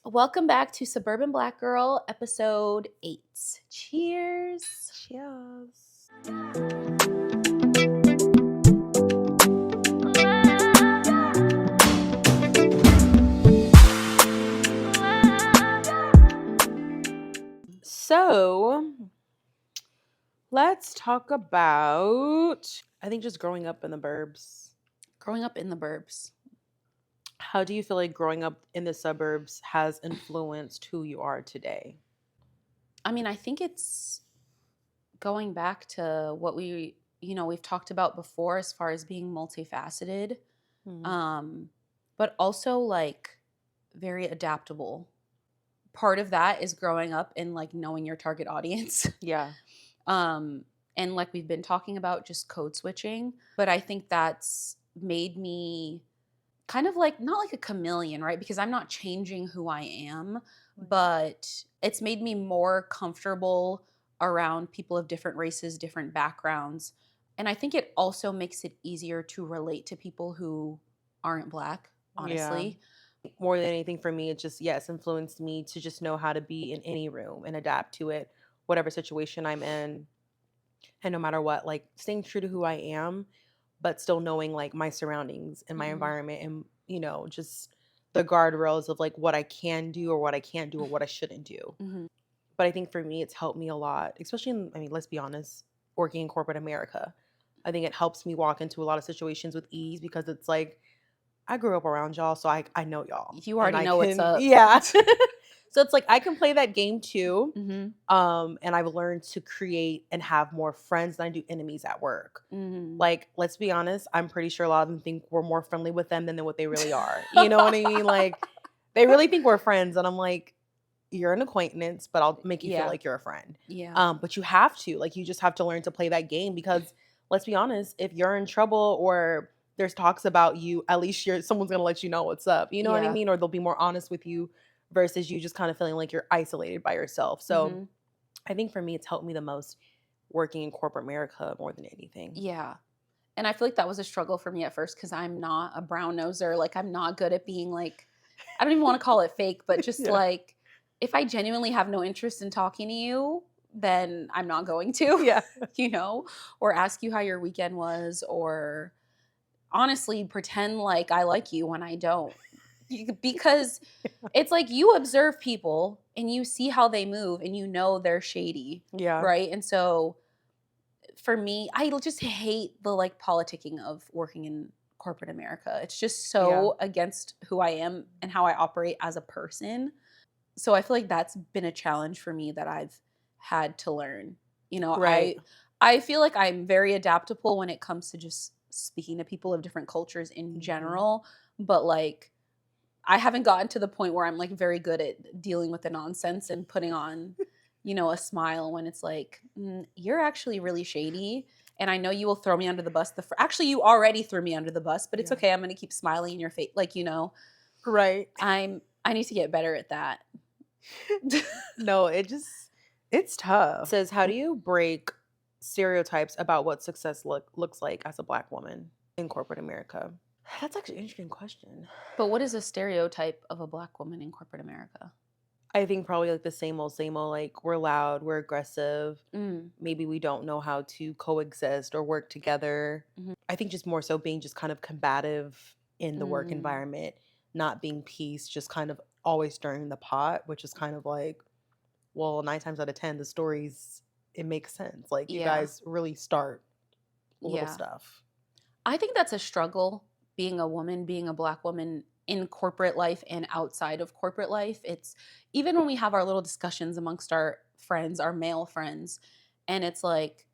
Welcome back to Suburban Black Girl, episode 8. Cheers. Cheers. So, let's talk about, I think, just growing up in the burbs. Growing up in the burbs. How do you feel like growing up in the suburbs has influenced who you are today? I mean, I think it's going back to what we've talked about before as far as being multifaceted, but also like very adaptable. Part of that is growing up and like knowing your target audience. Yeah. And like we've been talking about, just code switching. But I think that's made me kind of like, not like a chameleon, right? Because I'm not changing who I am, but it's made me more comfortable around people of different races, different backgrounds. And I think it also makes it easier to relate to people who aren't Black, honestly. Yeah. More than anything for me, it just, yes, influenced me to just know how to be in any room and adapt to it, whatever situation I'm in. And no matter what, like staying true to who I am, but still knowing like my surroundings and my environment and, just the guardrails of like what I can do or what I can't do or what I shouldn't do. But I think for me, it's helped me a lot, especially let's be honest, working in corporate America. I think it helps me walk into a lot of situations with ease because it's like, I grew up around y'all, so I know y'all. You already know what's up. Yeah. So it's like I can play that game too. Mm-hmm. And I've learned to create and have more friends than I do enemies at work. Mm-hmm. Like, let's be honest, I'm pretty sure a lot of them think we're more friendly with them than what they really are. You know what I mean? Like, they really think we're friends. And I'm like, you're an acquaintance, but I'll make you feel like you're a friend. Yeah. But you have to. Like, you just have to learn to play that game because, let's be honest, if you're in trouble or there's talks about you, at least someone's going to let you know what's up. You know what I mean? Or they'll be more honest with you versus you just kind of feeling like you're isolated by yourself. So I think for me, it's helped me the most working in corporate America more than anything. Yeah. And I feel like that was a struggle for me at first because I'm not a brown noser. Like, I'm not good at being like, I don't even want to call it fake, but just like, if I genuinely have no interest in talking to you, then I'm not going to, or ask you how your weekend was, or honestly pretend like I like you when I don't. Because it's like you observe people and you see how they move and you know they're shady. Yeah. Right. And so for me, I just hate the like politicking of working in corporate America. It's just so against who I am and how I operate as a person. So I feel like that's been a challenge for me that I've had to learn. Right. I feel like I'm very adaptable when it comes to just speaking to people of different cultures in general, but like I haven't gotten to the point where I'm like very good at dealing with the nonsense and putting on, a smile when it's like, you're actually really shady. And I know you will throw me under the bus. Actually, you already threw me under the bus, but it's okay. I'm going to keep smiling in your face. Like, Right. I need to get better at that. No, it's tough. It says, how do you break stereotypes about what success looks like as a Black woman in corporate America? That's actually an interesting question. But what is a stereotype of a Black woman in corporate America? I think probably like the same old, like we're loud, we're aggressive. Maybe we don't know how to coexist or work together. I think just more so being just kind of combative in the work environment, not being peace, just kind of always stirring the pot, which is kind of like, well, 9 times out of 10, the stories, it makes sense. Like you guys really start little stuff. I think that's a struggle, being a woman, being a Black woman in corporate life and outside of corporate life. It's even when we have our little discussions amongst our friends, our male friends, and it's like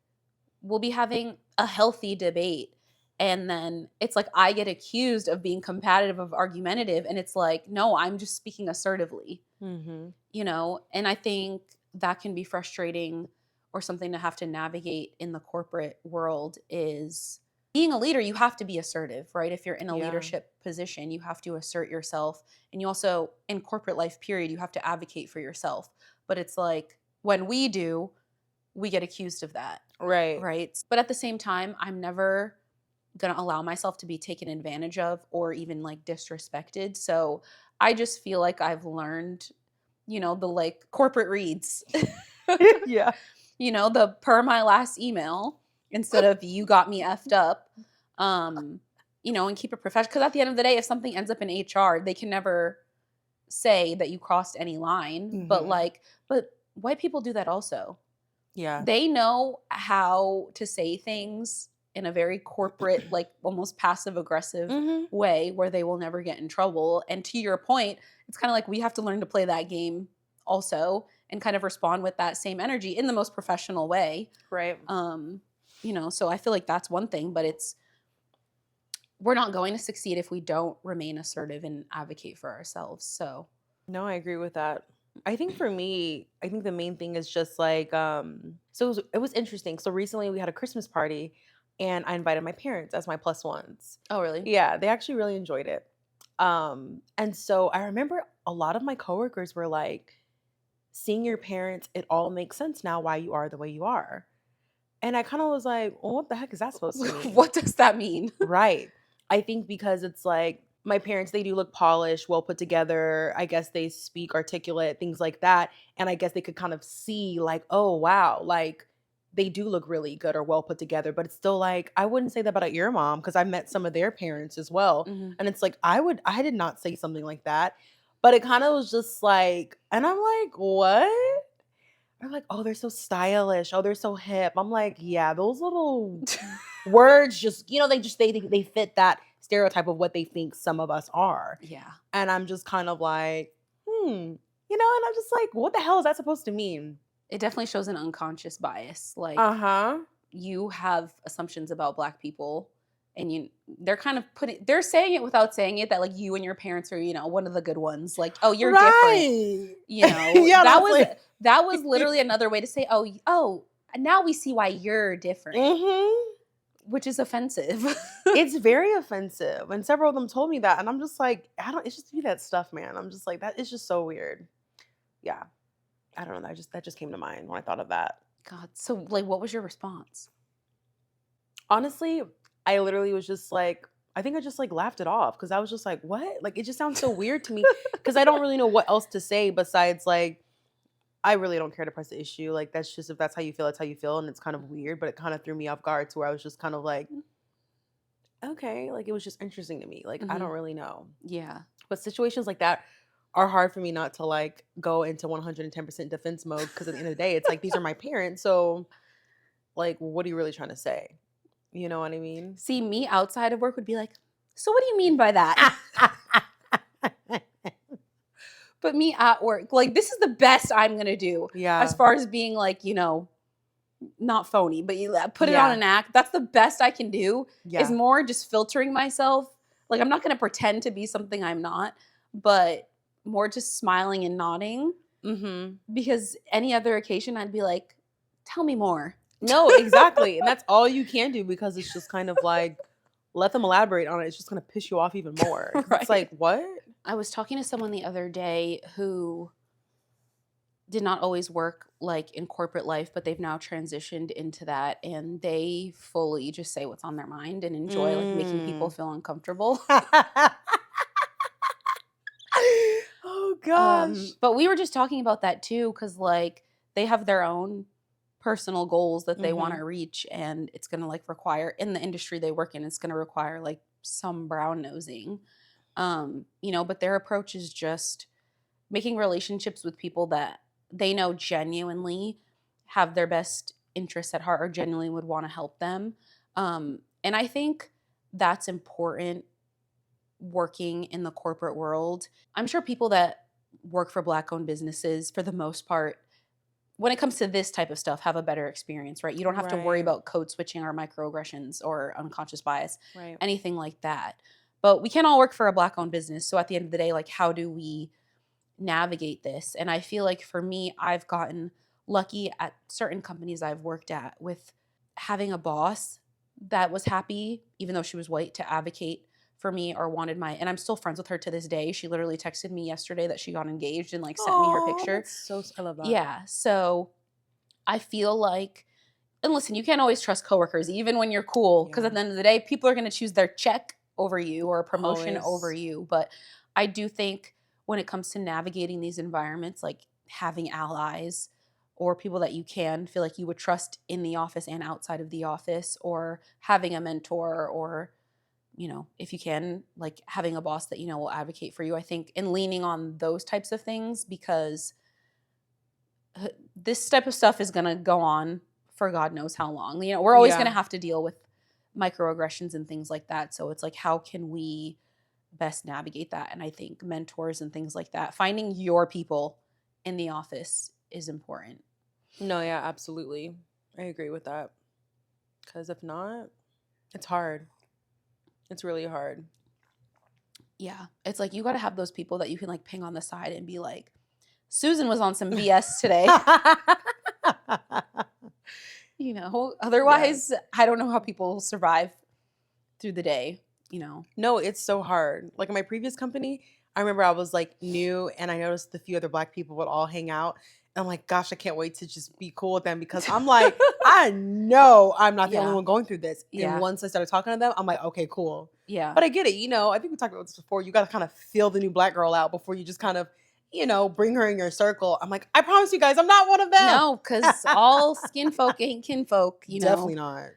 we'll be having a healthy debate, and then it's like I get accused of being combative, of argumentative, and it's like, no, I'm just speaking assertively. And I think that can be frustrating or something to have to navigate in the corporate world. Is being a leader, you have to be assertive, right? If you're in a leadership position, you have to assert yourself. And you also, in corporate life, period, you have to advocate for yourself. But it's like when we do, we get accused of that. Right. But at the same time, I'm never going to allow myself to be taken advantage of or even like disrespected. So I just feel like I've learned, the like corporate reads, Yeah. the per my last email instead of you got me effed up, um, and keep it professional. Because at the end of the day, if something ends up in HR, they can never say that you crossed any line. But Mhm. but white people do that also. Yeah. They know how to say things in a very corporate, like almost passive aggressive Mhm. way where they will never get in trouble. And to your point, it's kind of like we have to learn to play that game also and kind of respond with that same energy in the most professional way. Right. So I feel like that's one thing, but we're not going to succeed if we don't remain assertive and advocate for ourselves. So, No, I agree with that. I think for me, I think the main thing is just like so it was interesting. So recently we had a Christmas party and I invited my parents as my plus ones. oh, really? Yeah, they actually really enjoyed it. And so I remember a lot of my coworkers were like, seeing your parents, it all makes sense now why you are the way you are. And I kind of was like, well, what the heck is that supposed to mean? What does that mean? Right. I think because it's like my parents, they do look polished, well put together. I guess they speak articulate, things like that. And I guess they could kind of see, like, oh, wow, like they do look really good or well put together. But it's still like, I wouldn't say that about your mom because I met some of their parents as well. Mhm. And it's like, I did not say something like that. But it kind of was just like, and I'm like, what? They're like, "Oh, they're so stylish. Oh, they're so hip." I'm like, "Yeah, those little words just, they fit that stereotype of what they think some of us are." Yeah. And I'm just kind of like, and I'm just like, "What the hell is that supposed to mean?" It definitely shows an unconscious bias. Like Uh-huh. you have assumptions about black people and they're kind of they're saying it without saying it that like you and your parents are, one of the good ones. Like, "Oh, you're different." Right. You know, Yeah, and I that was was like, that was literally another way to say, "Oh, now we see why you're different," mhm. which is offensive. It's very offensive. And several of them told me that. And I'm just like, it's just be that stuff, man. I'm just like, that is just so weird. Yeah. I don't know. That just came to mind when I thought of that. God, so like what was your response? Honestly, I literally was just like, I think I just like laughed it off because I was just like, what? Like it just sounds so weird to me because I don't really know what else to say besides like, I really don't care to press the issue. Like that's just if that's how you feel, that's how you feel, and it's kind of weird, but it kind of threw me off guard to where I was just kind of like, okay, like it was just interesting to me. Like I Mhm. don't really know, Yeah. but situations like that are hard for me not to like go into 110% defense mode because at the end of the day, it's like these are my parents, so like, what are you really trying to say? You know what I mean? See, me outside of work would be like, "So what do you mean by that?" But me at work, like, this is the best I'm gonna do as Yeah. far as being like, not phony, but you put it on Yeah. an act. That's the best I can do, is Yeah. more just filtering myself. Like, I'm not gonna pretend to be something I'm not, but more just smiling and nodding, Mhm. because any other occasion, I'd be like, "Tell me more." No, exactly, and that's all you can do because it's just kind of like, let them elaborate on it, it's just gonna piss you off even more because it's Right? like, "What?" I was talking to someone the other day who did not always work like in corporate life, but they've now transitioned into that and they fully just say what's on their mind and enjoy like making people Mm. feel uncomfortable. Oh gosh. But we were just talking about that too, because like they have their own personal goals that they want Mhm. to reach, and it's gonna like require in the industry they work in, it's gonna require like some brown nosing. But their approach is just making relationships with people that they know genuinely have their best interests at heart or genuinely would want to help them. And I think that's important working in the corporate world. I'm sure people that work for black owned businesses, for the most part, when it comes to this type of stuff, have a better experience, right? You don't have to worry Right. about code switching or microaggressions or unconscious bias, Right. anything like that. But we can't all work for a black owned business. So at the end of the day, like, how do we navigate this? And I feel like for me, I've gotten lucky at certain companies I've worked at with having a boss that was happy, even though she was white, to advocate for me or wanted and I'm still friends with her to this day. She literally texted me yesterday that she got engaged and like sent me her Oh, picture. that's so I love that. Yeah. So I feel like, and listen, you can't always trust coworkers, even when you're cool, because Yeah. at the end of the day, people are going to choose their check over you or a promotion over Always. you. But I do think when it comes to navigating these environments, like having allies or people that you can feel like you would trust in the office and outside of the office, or having a mentor, or if you can, like having a boss that will advocate for you. I think in leaning on those types of things, because this type of stuff is going to go on for God knows how long. We're always going to Yeah. have to deal with microaggressions and things like that. So it's like, how can we best navigate that? And I think mentors and things like that, finding your people in the office is important. No, yeah, absolutely. I agree with that. Because if not, it's hard. It's really hard. Yeah. It's like, you got to have those people that you can like ping on the side and be like, Susan was on some BS today. Otherwise, I don't know how people survive through the day. No, it's so hard. Like in my previous company, I remember I was like new and I noticed a few other Black people would all hang out. And I'm like, gosh, I can't wait to just be cool with them, because I'm like, I know I'm not the only Yeah. one going through this. Yeah. And once I started talking to them, I'm like, okay, cool. Yeah. But I get it. I think we talked about this before. You got to kind of feel the new Black girl out before you just kind of, bring her in your circle. I'm like, I promise you guys, I'm not one of them. No, because all skin folk ain't kinfolk, Definitely not.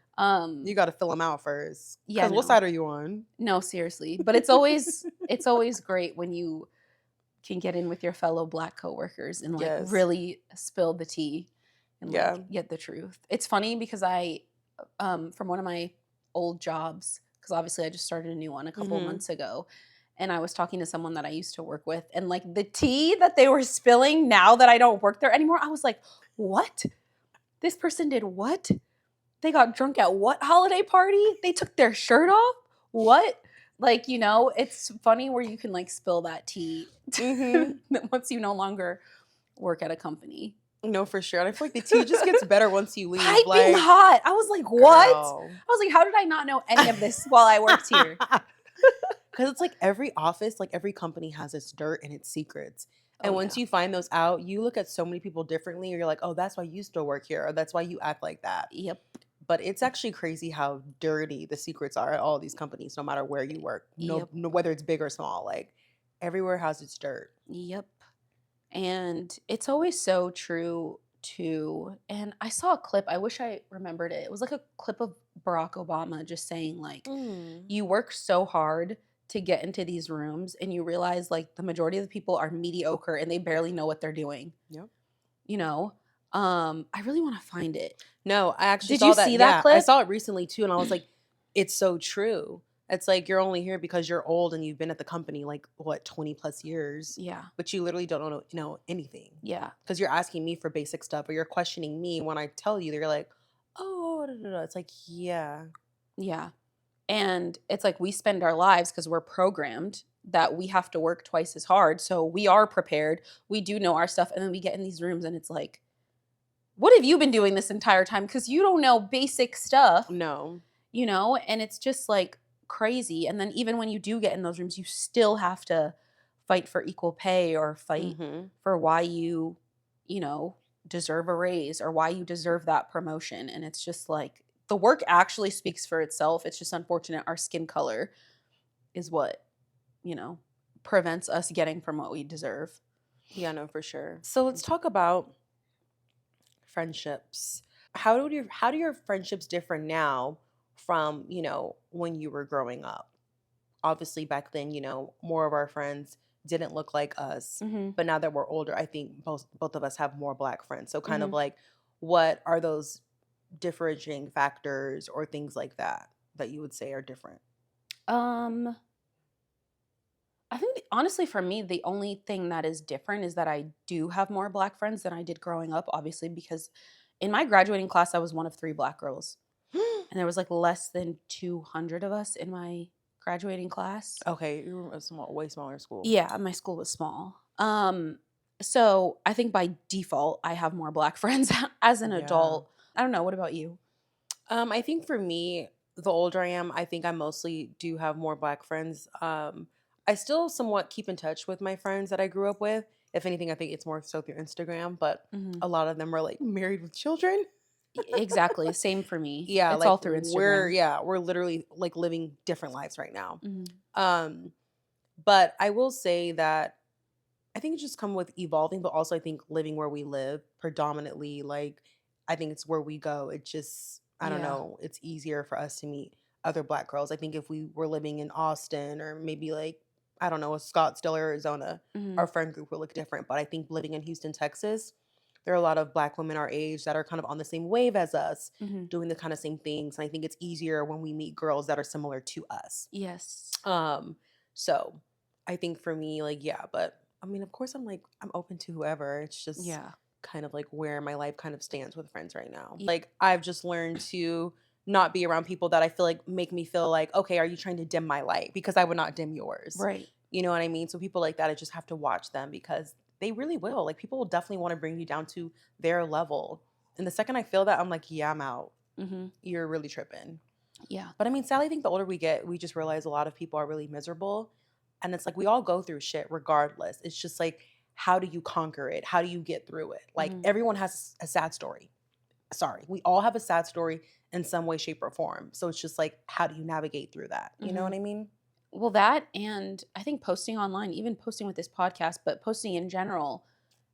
You got to fill them out first. Yeah, Because what no. side are you on? No, seriously. But it's always great when you can get in with your fellow Black coworkers and like Yes. really spill the tea and Yeah. like get the truth. It's funny because I, from one of my old jobs, because obviously I just started a new one a couple Mhm. months ago, and I was talking to someone that I used to work with, and like the tea that they were spilling now that I don't work there anymore, I was like, what? This person did what? They got drunk at what holiday party? They took their shirt off? What? Like, it's funny where you can like spill that tea Mhm. once you no longer work at a company. No, for sure. And I feel like the tea just gets better once you leave. Piping Like, hot. I was like, what? girl. I was like, how did I not know any of this while I worked here? Because it's like every office, like every company has its dirt and its secrets. And Oh, once yeah. you find those out, you look at so many people differently. Or you're like, oh, that's why you still work here. Or that's why you act like that. Yep. But it's actually crazy how dirty the secrets are at all these companies, no matter where you work. Yep. No, whether it's big or small. Like everywhere has its dirt. Yep. And it's always so true too. And I saw a clip, I wish I remembered it. It was like a clip of Barack Obama just saying like, you work so hard to get into these rooms and you realize like the majority of the people are mediocre and they barely know what they're doing. Yep. I really want to find it. No, I actually Did saw you that. see that Yeah, I clip? saw it recently too, and I was like, it's so true. It's like you're only here because you're old and you've been at the company like what 20 plus years, Yeah. but you literally don't know anything Yeah. because you're asking me for basic stuff or you're questioning me when I tell you. They're like, oh, da, da, da." It's like, yeah, Yeah. And it's like we spend our lives because we're programmed that we have to work twice as hard. So we are prepared. We do know our stuff. And then we get in these rooms and it's like, what have you been doing this entire time? Because you don't know basic stuff, no, and it's just like crazy. And then even when you do get in those rooms, you still have to fight for equal pay or fight Mhm. for why you deserve a raise or why you deserve that promotion. And it's just like the work actually speaks for itself. It's just unfortunate our skin color is what, prevents us getting from what we deserve. Yeah, no, for sure. So let's talk about friendships. How do your friendships differ now from when you were growing up? Obviously back then, more of our friends didn't look like us. Mm-hmm. But now that we're older, I think both of us have more Black friends. So kind of Mhm. like, what are those differentiating factors or things like that that you would say are different? I think honestly for me, the only thing that is different is that I do have more Black friends than I did growing up, obviously, because in my graduating class, I was one of 3 Black girls. And there was like less than 200 of us in my graduating class. Okay, you were a way smaller school. Yeah, my school was small. So I think by default, I have more Black friends as an Yeah. adult. I don't know. What about you? I think for me, the older I am, I think I mostly do have more Black friends. I still somewhat keep in touch with my friends that I grew up with. If anything, I think it's more so through Instagram, but Mhm. a lot of them are like married with children. Exactly. Same for me. Yeah, It's like all through Instagram. we're literally like living different lives right now. Mhm. But I will say that I think it just come with evolving, but also I think living where we live predominantly, like I think it's where we go. It just I don't Yeah. know, it's easier for us to meet other black girls. I think if we were living in Austin or maybe like I don't know, Scottsdale, Arizona, Mhm. our friend group would look different. But I think living in Houston, Texas, there are a lot of black women our age that are kind of on the same wave as us, Mhm. doing the kind of same things. And I think it's easier when we meet girls that are similar to us. Yes. Um, so I think for me, like, yeah, but I mean, of course, I'm like, I'm open to whoever. It's just Yeah. kind of like where my life kind of stands with friends right now. Like, I've just learned to not be around people that I feel like make me feel like, okay, are you trying to dim my light? Because I would not dim yours. Right. You know what I mean? So people like that, I just have to watch them because they really will. Like, people will definitely want to bring you down to their level. And the second I feel that, I'm like, yeah, I'm out. Mhm. You're really tripping. Yeah. But I mean, sadly, I think the older we get, we just realize a lot of people are really miserable. And it's like we all go through shit regardless. It's just like, how do you conquer it? How do you get through it? Like, Mhm. everyone has a sad story. Sorry. We all have a sad story in some way, shape, or form. So it's just like, how do you navigate through that? You know what Mhm. I mean? Well, that and I think posting online, even posting with this podcast, but posting in general,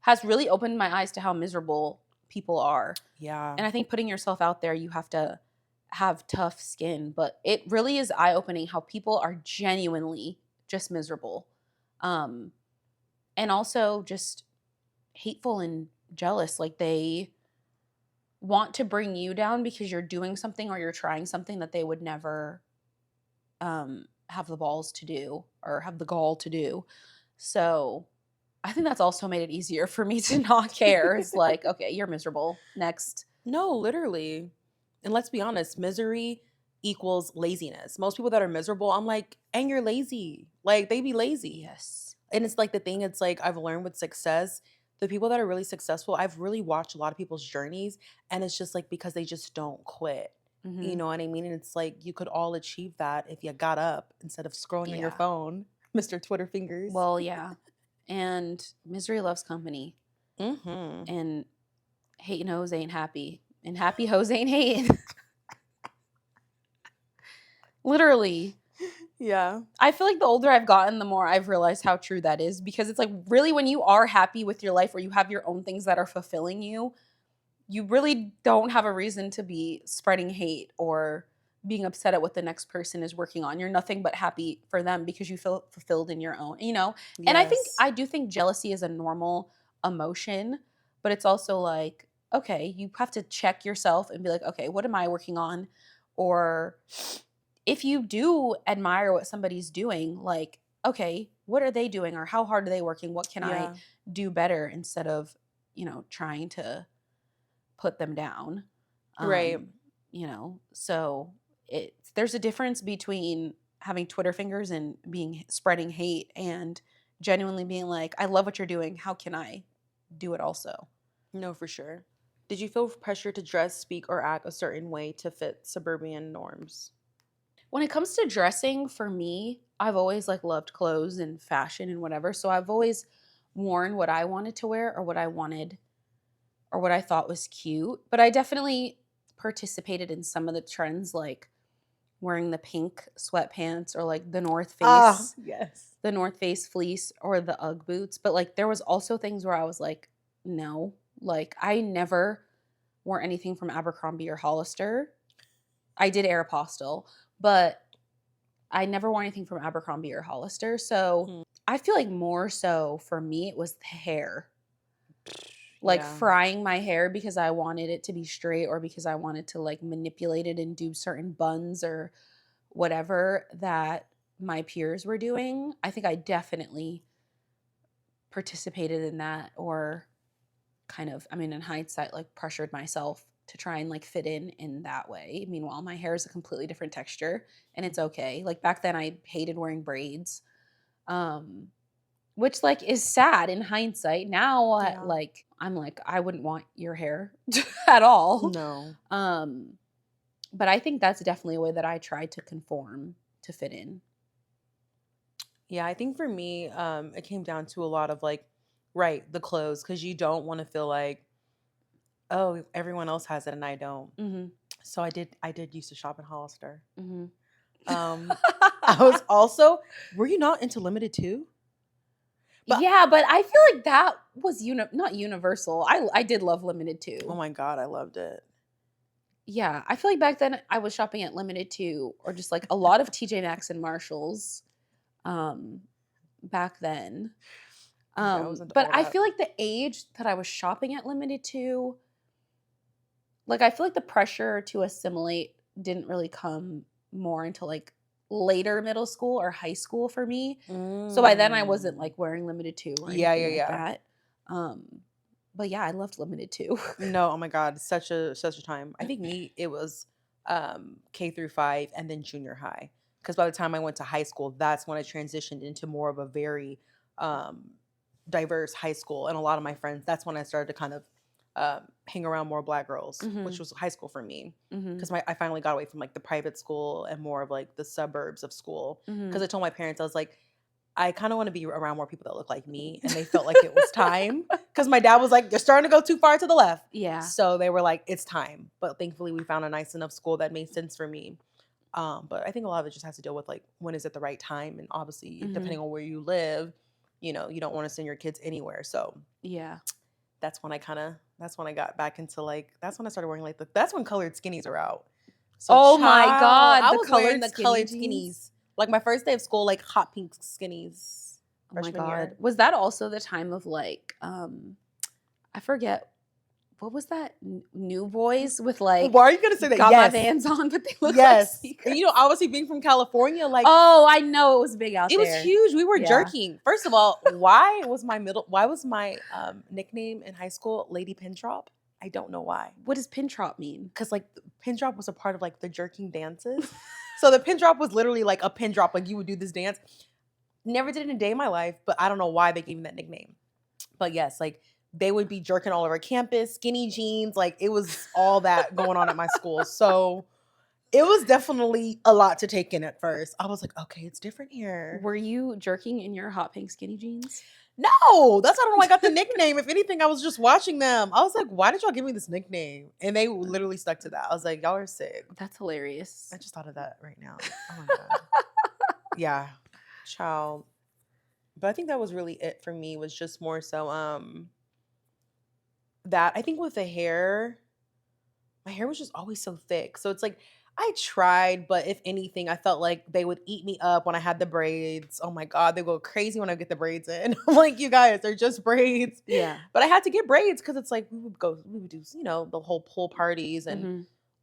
has really opened my eyes to how miserable people are. Yeah. And I think putting yourself out there, you have to have tough skin, but it really is eye-opening how people are genuinely just miserable. Um, and also just hateful and jealous. Like they want to bring you down because you're doing something or you're trying something that they would never have the balls to do or have the gall to do. So I think that's also made it easier for me to not care. It's like, okay, you're miserable. Next. No, literally. And let's be honest, misery equals laziness. Most people that are miserable, I'm like, and you're lazy. Like, they be lazy. Yes. And it's like the thing, it's like I've learned with success, the people that are really successful, I've really watched a lot of people's journeys, and it's just like because they just don't quit. You Hmm. know what I mean? And it's like you could all achieve that if you got up instead of scrolling on your Yeah. phone, Mr. Twitter fingers. Well, yeah. And misery loves company. Mm-hmm. And hating hoes ain't happy. And happy hoes ain't hating. Literally. Yeah. I feel like the older I've gotten, the more I've realized how true that is. Because it's like really when you are happy with your life or you have your own things that are fulfilling you, you really don't have a reason to be spreading hate or being upset at what the next person is working on. You're nothing but happy for them because you feel fulfilled in your own, you know? And Yes. I do think jealousy is a normal emotion, but it's also like, okay, you have to check yourself and be like, okay, what am I working on? Or if you do admire what somebody's doing, like, okay, what are they doing or how hard are they working? What can I Yeah. do better instead of, trying to put them down. Right. Um, so there's a difference between having Twitter fingers and being spreading hate and genuinely being like, I love what you're doing. How can I do it also? No, for sure. Did you feel pressure to dress, speak, or act a certain way to fit suburban norms? When it comes to dressing, for me, I've always like loved clothes and fashion and whatever. So I've always worn what I wanted to wear or what I wanted or what I thought was cute. But I definitely participated in some of the trends like wearing the pink sweatpants or like Ah, yes. The North Face fleece or the UGG boots. But like there was also things where I was like, no, like I never wore anything from Abercrombie or Hollister. I did Aeropostale, but I never wore anything from Abercrombie or Hollister. So Mhm. I feel like more so for me, it was the hair. Like Yeah. frying my hair because I wanted it to be straight or because I wanted to like manipulate it and do certain buns or whatever that my peers were doing. I think I definitely participated in that or kind of, I mean, in hindsight, like pressured myself to try and like fit in that way. Meanwhile, my hair is a completely different texture and it's okay. Like back then I hated wearing braids. Um which like is sad in hindsight. Now Yeah. like I'm like I wouldn't want your hair at all. No. Um but I think that's definitely a way that I tried to conform to fit in. Yeah, I think for me, it came down to a lot of like, right, the clothes, because you don't want to feel like, oh, everyone else has it and I don't. Mhm. So I did used to shop in Hollister. Mhm. Um, I was also, were you not into limited too? Yeah, but I feel like that was not universal. I did love Limited Oh too. my God, I loved it. Yeah, I feel like back then I was shopping at Limited too, or just like a lot of TJ Maxx and Marshalls. Um, back then. Yeah, I was into But all I that. feel like the age that I was shopping at Limited too, like I feel like the pressure to assimilate didn't really come more until like later middle school or high school for me. So by then I wasn't Mm. like wearing Limited too or Yeah, anything yeah, like yeah. that. Um, but yeah, I loved Limited too. No, oh my God, such a time. I think me, it was K through 5 and then junior high. Because by the time I went to high school, that's when I transitioned into more of a very um diverse high school. And a lot of my friends, that's when I started to kind of hang around more black girls, which hmm was high school for me. hmm Because I finally got away from like the private school and more of like the suburbs of school. hmm Because I told my parents, I was like, I kind of want to be around more people that look like me. And they felt like it was time. Because my dad was like, you're starting to go too far to the left. Yeah. So they were like, it's time. But thankfully, we found a nice enough school that made sense for me. But I think a lot of it just has to deal with like, when is it the right time? And obviously, hmm depending on where you live, you know, you don't want to send your kids anywhere. So Yeah. that's when I got back into like, that's when I started wearing like, that's when colored skinnies are out. So, Oh my child, God, I the was wearing colored the skinny colored jeans. skinnies. Like my first day of school, like hot pink skinnies Oh my freshman God. year. Was that also the time of like I forget what was that? New Boys with like Why are you gonna say that? got my Yes, Vans on, but they look like yes. And sneakers. you know, obviously being from California, like Oh, I know it was big out it was there. huge. We were Yeah. jerking. First of all, why was my nickname in high school Lady Pin Drop? I don't know why. What does pin drop mean? Because like pin drop was a part of like the jerking dances. So the pin drop was literally like a pin drop. Like you would do this dance. Never did it in a day in my life, but I don't know why they gave me that nickname. But yes, like they would be jerking all over campus, skinny jeans, like it was all that going on at my school. So it was definitely a lot to take in at first. I was like, okay, it's different here. Were you jerking in your hot pink skinny jeans? No, that's how I got the nickname. If anything, I was just watching them. I was like, why did y'all give me this nickname? And they literally stuck to that. I was like, y'all are sick. That's hilarious. I just thought of that right now. Oh my God. Yeah, child. But I think that was really it for me, was just more so that I think with the hair, my hair was just always so thick. So it's like I tried, but if anything, I felt like they would eat me up when I had the braids. Oh my God, they go crazy when I get the braids in. I'm like, you guys, they're just braids. Yeah. But I had to get braids because it's like we would do, you know, the whole pool parties, and hmm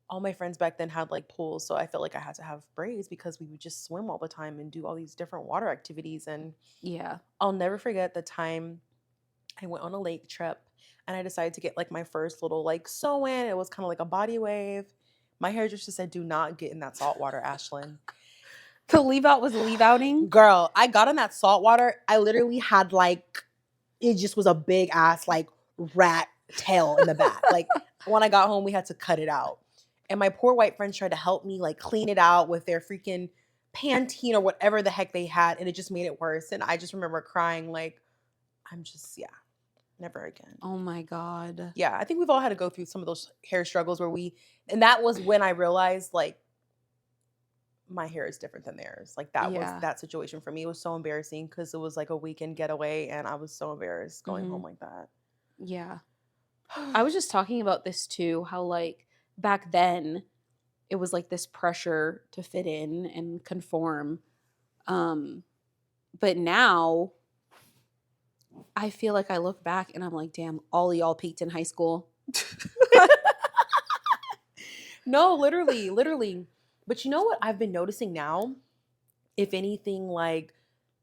all my friends back then had like pools. So I felt like I had to have braids because we would just swim all the time and do all these different water activities. And Yeah. I'll never forget the time I went on a lake trip and I decided to get like my first little like sew in. It was kind of like a body wave. My hairdresser said, do not get in that salt water, Ashlyn. The leave out was leave outing. Girl, I got in that salt water. I literally had like, it just was a big ass like rat tail in the back. Like when I got home, we had to cut it out. And my poor white friends tried to help me like clean it out with their freaking Pantene or whatever the heck they had. And it just made it worse. And I just remember crying like, yeah, never again. Oh my God. Yeah, I think we've all had to go through some of those hair struggles and that was when I realized like my hair is different than theirs. Like that was Yeah. that situation for me. It was so embarrassing because it was like a weekend getaway and I was so embarrassed going Mhm. home like that. Yeah. I was just talking about this too, how like back then it was like this pressure to fit in and conform. But now I feel like I look back and I'm like, damn, all of y'all peaked in high school. No, literally, literally. But you know what I've been noticing now? If anything, like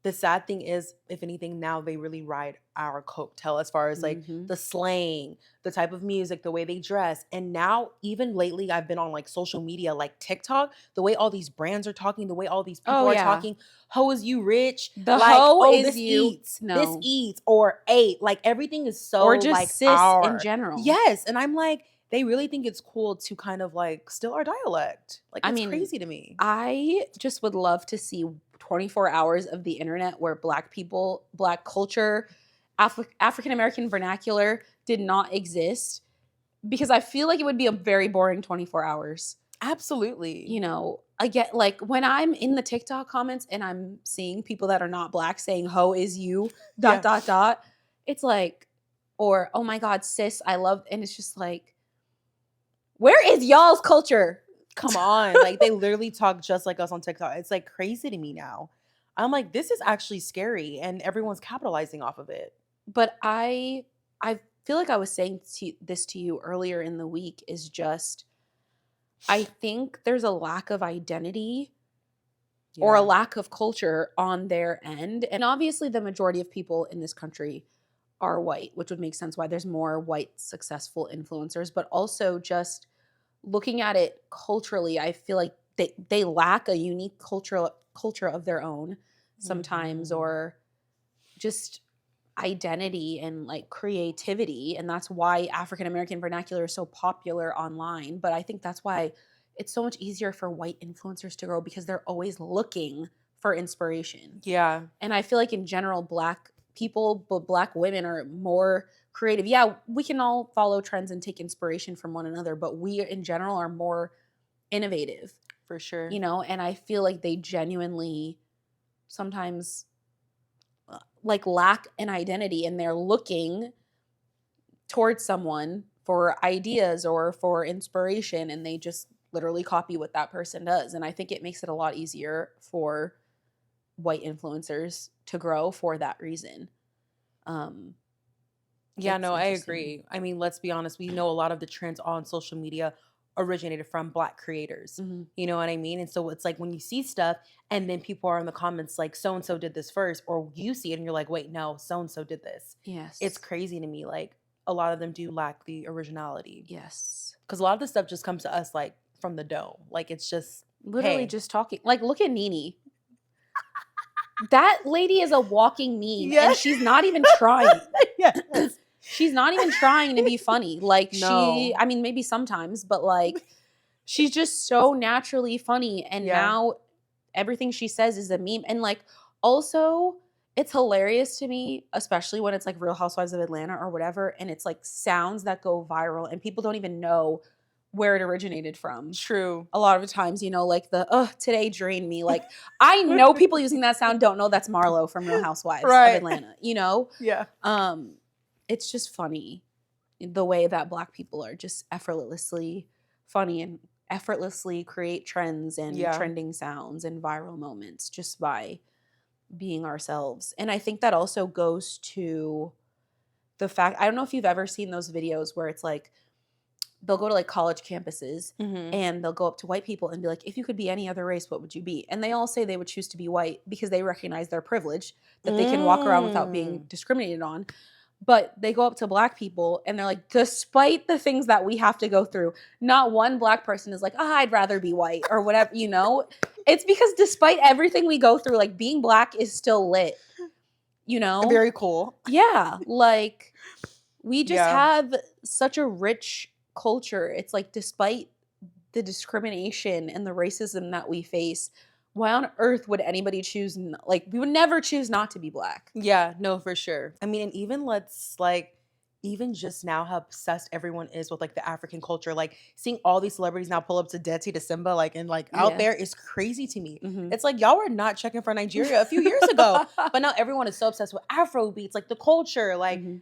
the sad thing is, if anything, now they really ride our coattail as far as like Mhm. the slang, the type of music, the way they dress. And now, even lately, I've been on like social media, like TikTok, the way all these brands are talking, the way all these people Oh are yeah. talking. Ho, is you rich? The Like, hoe oh, is this you. this No. eats, or ate. Like everything is so Or just like cis in our. general. Yes. And I'm like, they really think it's cool to kind of like steal our dialect. Like I it's mean, crazy to me. I just would love to see 24 hours of the internet where Black people, Black culture, African American vernacular did not exist, because I feel like it would be a very boring 24 hours. Absolutely. You know, I get like when I'm in the TikTok comments and I'm seeing people that are not black saying "ho is you," dot Yeah. dot dot, it's like, or oh my god, sis, I love, and it's just like, where is y'all's culture? Come on. Like they literally talk just like us on TikTok. It's like crazy to me now. I'm like, this is actually scary and everyone's capitalizing off of it. But I feel like I was saying this to you earlier in the week is just I think there's a lack of identity or a Yeah. lack of culture on their end. And obviously the majority of people in this country are white, which would make sense why there's more white successful influencers, but also just looking at it culturally, I feel like they lack a unique culture of their own sometimes, Mhm. or just identity and like creativity, and that's why African American vernacular is so popular online. But I think that's why it's so much easier for white influencers to grow, because they're always looking for inspiration. Yeah. And I feel like in general black people, but black women are more creative. Yeah, we can all follow trends and take inspiration from one another, but we in general are more innovative, For sure. and I feel like they genuinely sometimes like lack an identity, and they're looking towards someone for ideas or for inspiration, and they just literally copy what that person does. And I think it makes it a lot easier for white influencers to grow for that reason. um Yeah, it's no, I interesting. agree. I mean, let's be honest, we know a lot of the trends on social media originated from black creators. Hmm. You know what I mean? And so it's like when you see stuff and then people are in the comments like so and so did this first, or you see it and you're like, wait, no, so and so did this. It's Yes. crazy to me. Like a lot of them do lack the originality Yes. because a lot of the stuff just comes to us like from the dome. Like it's just, Literally hey, just talking, like, look at Nene. That lady is a walking meme, and yes, she's not even trying. yes, She's not even trying to be funny. Like, no, I mean, maybe sometimes, but like, she's just so naturally funny. And yeah, now everything she says is a meme. And like, also, it's hilarious to me, especially when it's like Real Housewives of Atlanta or whatever. And it's like sounds that go viral and people don't even know where it originated from. true, A lot of the times, like the, today drained me. Like, I know people using that sound don't know that's Marlo from Real Housewives of right, Atlanta. yeah. Um, it's just funny the way that black people are just effortlessly funny and effortlessly create trends and Yeah. trending sounds and viral moments just by being ourselves. And I think that also goes to the fact, I don't know if you've ever seen those videos where it's like they'll go to like college campuses Mhm. and they'll go up to white people and be like, if you could be any other race, what would you be? And they all say they would choose to be white because they recognize their privilege, that they can walk around without being Mm. discriminated on. But they go up to black people and they're like, despite the things that we have to go through, not one black person is like, I'd rather be white or whatever. It's because despite everything we go through, like being black is still lit, you know? Very cool. Yeah. Like we just Yeah. have such a rich culture. It's like, despite the discrimination and the racism that we face, why on earth would anybody choose, like, we would never choose not to be black? Yeah, no, for sure. I mean, and even let's like even just now how obsessed everyone is with like the African culture, like seeing all these celebrities now pull up to Deti to Simba, like and like out Yeah. there is crazy to me. Hmm. It's like y'all were not checking for Nigeria a few years ago, but now everyone is so obsessed with Afro beats, like the culture, like Hmm.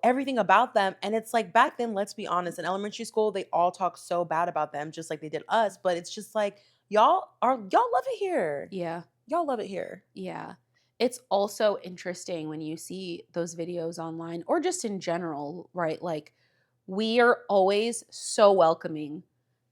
everything about them. And it's like back then, let's be honest, in elementary school, they all talk so bad about them, just like they did us. But it's just like y'all love it here. Yeah. Y'all love it here. Yeah. It's also interesting when you see those videos online or just in general, right? Like, we are always so welcoming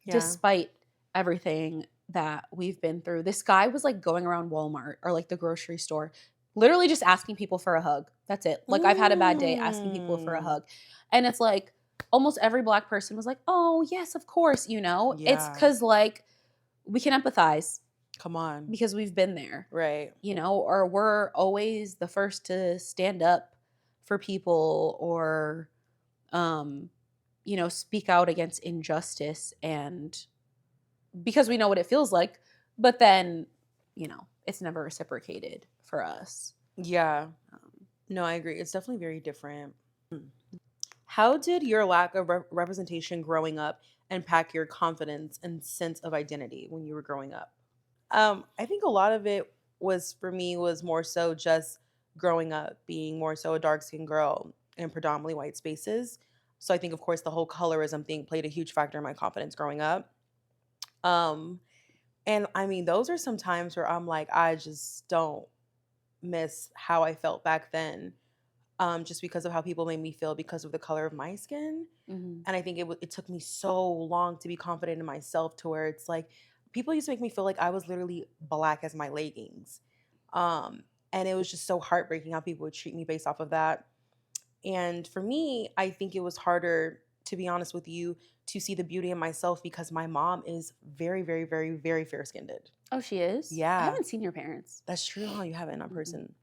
Yeah. despite everything that we've been through. This guy was like going around Walmart or like the grocery store, literally just asking people for a hug. That's it. Like, I've had a bad day, asking people for a Mm. hug. And it's like almost every black person was like, oh, yes, of course. It's Yeah. because like we can empathize Come on. because we've been there, Right. or we're always the first to stand up for people, or um speak out against injustice, and because we know what it feels like, but then it's never reciprocated for us. Yeah. um, No, I agree. It's definitely very different. Mm. How did your lack of representation growing up impact your confidence and sense of identity when you were growing up? I think a lot of it was for me was more so just growing up, being more so a dark skinned girl in predominantly white spaces. So I think, of course, the whole colorism thing played a huge factor in my confidence growing up. Um, and I mean, those are some times where I'm like, I just don't miss how I felt back then, just because of how people made me feel because of the color of my skin. Mhm. And I think it took me so long to be confident in myself to where it's like people used to make me feel like I was literally black as my leggings. Um, and it was just so heartbreaking how people would treat me based off of that. And for me, I think it was harder, to be honest with you, to see the beauty in myself because my mom is very, very, very, very fair skinned. Oh, she is? I Yeah, haven't seen your parents. that's true. Huh? You have it in a Mm-mm. person.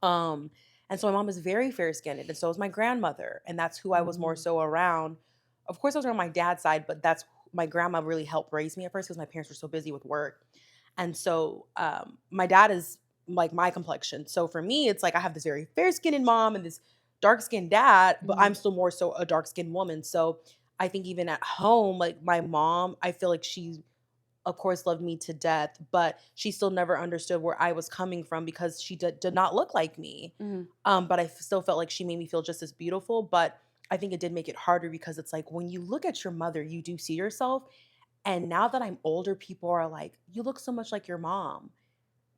Um, and so my mom is very fair skinned, and so is my grandmother, and that's who I was more Mm. so around. Of course, I was around my dad's side, but that's my grandma really helped raise me at first because my parents were so busy with work. And so my dad is like my complexion. So for me, it's like I have this very fair skinned mom and this dark skinned dad, but I'm Mhm. still more so a dark skinned woman. So I think even at home, like my mom, I feel like she of course loved me to death, but she still never understood where I was coming from because she did not look like me. Mhm. But I still felt like she made me feel just as beautiful. But I think it did make it harder because it's like when you look at your mother, you do see yourself. And now that I'm older, people are like, you look so much like your mom.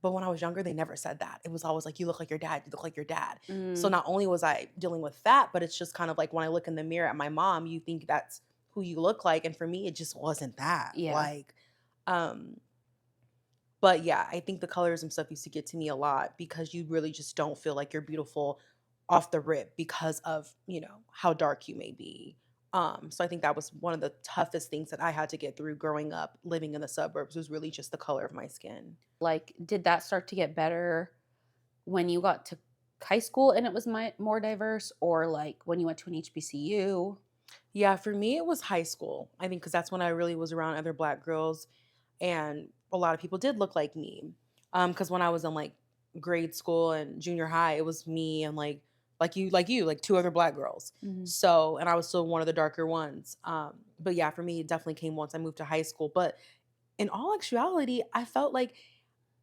But when I was younger, they never said that. It was always like, you look like your dad, you look like your dad. So Mm. not only was I dealing with that, but it's just kind of like when I look in the mirror at my mom, you think that's who you look like. And for me, it just wasn't that. Yeah. Um, but yeah, I think the colorism stuff used to get to me a lot because you really just don't feel like you're beautiful off the rip because of, how dark you may be. So I think that was one of the toughest things that I had to get through growing up living in the suburbs was really just the color of my skin. Like, did that start to get better when you got to high school and it was more diverse, or like when you went to an HBCU? Yeah, for me it was high school. I think because that's when I really was around other black girls and a lot of people did look like me. Because when I was in like grade school and junior high, it was me and like two other black girls. Mhm. So, and I was still one of the darker ones. But yeah, for me, it definitely came once I moved to high school. But in all actuality, I felt like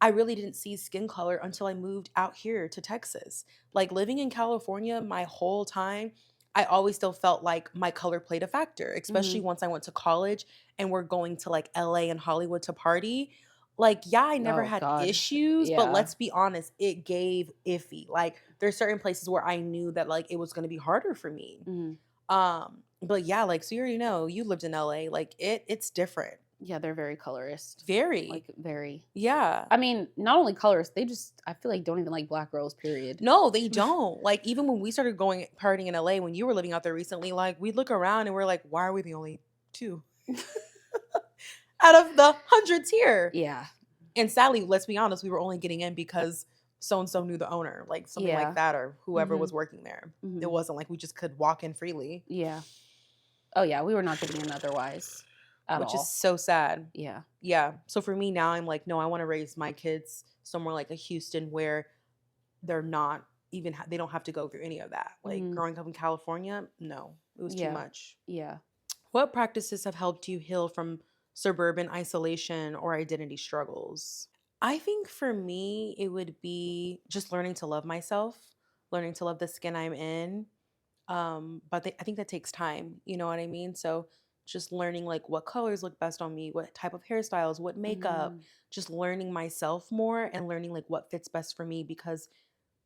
I really didn't see skin color until I moved out here to Texas. Like living in California my whole time, I always still felt like my color played a factor, especially Mhm. once I went to college and we're going to like LA and Hollywood to party. Like, yeah, I never Oh had God. issues, but Yeah. let's be honest, it gave iffy. Like, there's certain places where I knew that like it was going to be harder for me. Mhm. But yeah, like so you already know, you lived in LA, like it's different. Yeah, they're very colorist. Very. Like, very. Yeah. I mean, not only colorist, they just, I feel like, don't even like black girls, period. No, they don't. Like, even when we started going partying in LA, when you were living out there recently, like, we'd look around and we're like, why are we the only two out of the hundreds here? Yeah. And sadly, let's be honest, we were only getting in because so and so knew the owner, like something like Yeah. that, or whoever was Mhm. working there. It Mhm. wasn't like we just could walk in freely, Yeah. Oh yeah, we were not getting in otherwise at which is all. so sad. Yeah. Yeah. So for me now, I'm like, no, I want to raise my kids somewhere like a Houston where they're not even, they don't have to go through any of that. Like Mhm. growing up in California, no, it was too Yeah. much. Yeah. What practices have helped you heal from suburban isolation or identity struggles? I think for me, it would be just learning to love myself, learning to love the skin I'm in. I think that takes time. You know what I mean? So just learning like what colors look best on me, what type of hairstyles, what makeup, Mm. just learning myself more and learning like what fits best for me because